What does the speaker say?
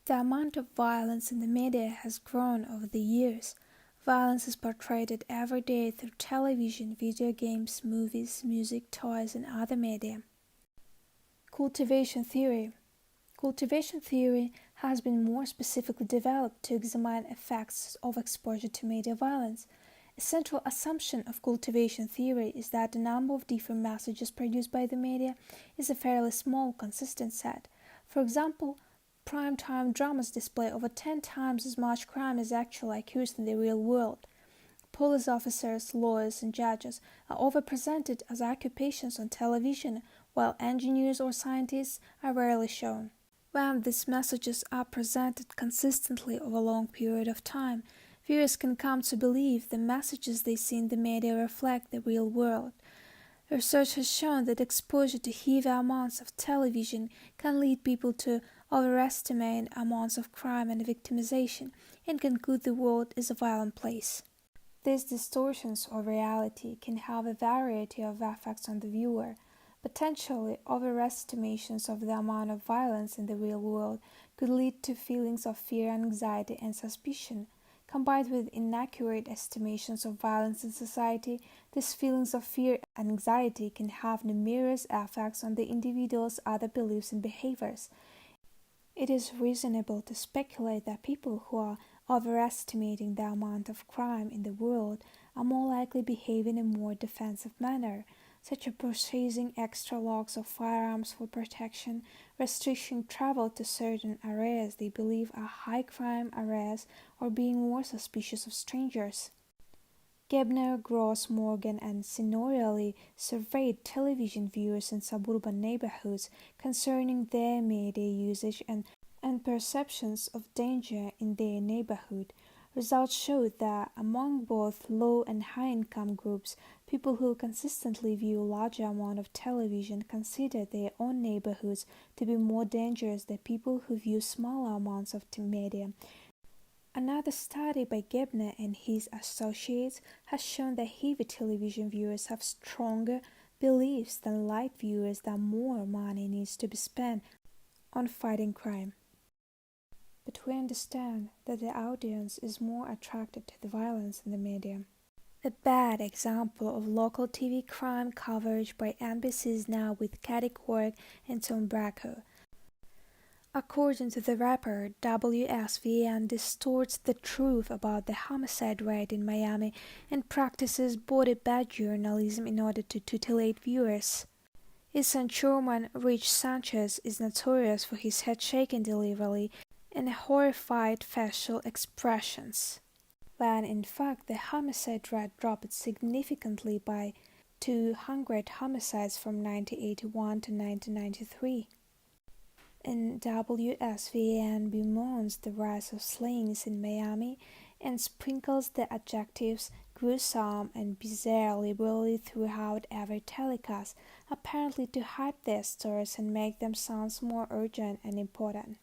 The amount of violence in the media has grown over the years. Violence is portrayed every day through television, video games, movies, music, toys, and other media. Cultivation theory. Cultivation theory has been more specifically developed to examine effects of exposure to media violence. A central assumption of cultivation theory is that the number of different messages produced by the media is a fairly small, consistent set. For example, prime-time dramas display over 10 times as much crime as actually occurs in the real world. Police officers, lawyers, and judges are overrepresented as occupations on television, while engineers or scientists are rarely shown. When these messages are presented consistently over a long period of time, viewers can come to believe the messages they see in the media reflect the real world. Research has shown that exposure to heavy amounts of television can lead people to overestimate amounts of crime and victimization and conclude the world is a violent place. These distortions of reality can have a variety of effects on the viewer. Potentially, overestimations of the amount of violence in the real world could lead to feelings of fear, anxiety, and suspicion. Combined with inaccurate estimations of violence in society, these feelings of fear and anxiety can have numerous effects on the individual's other beliefs and behaviors. It is reasonable to speculate that people who are overestimating the amount of crime in the world are more likely to behave in a more defensive manner, such as purchasing extra logs of firearms for protection, restricting travel to certain areas they believe are high-crime areas, or being more suspicious of strangers. Gebner, Gross, Morgan, and Signorelli surveyed television viewers in suburban neighborhoods concerning their media usage and perceptions of danger in their neighborhood. Results showed that among both low and high-income groups, people who consistently view a larger amount of television consider their own neighborhoods to be more dangerous than people who view smaller amounts of media. Another study by Gebner and his associates has shown that heavy television viewers have stronger beliefs than light viewers that more money needs to be spent on fighting crime. But we understand that the audience is more attracted to the violence in the media. A bad example of local TV crime coverage by NBC is now with Katie Couric and Tom Bracco. According to the rapper, WSVN distorts the truth about the homicide rate in Miami and practices body bag journalism in order to titillate viewers. Its anchorman, Rich Sanchez, is notorious for his head-shaking delivery and horrified facial expressions, when in fact the homicide rate dropped significantly by 200 homicides from 1981 to 1993. And WSVN bemoans the rise of slings in Miami and sprinkles the adjectives gruesome and bizarre liberally throughout every telecast, apparently to hype their stories and make them sound more urgent and important.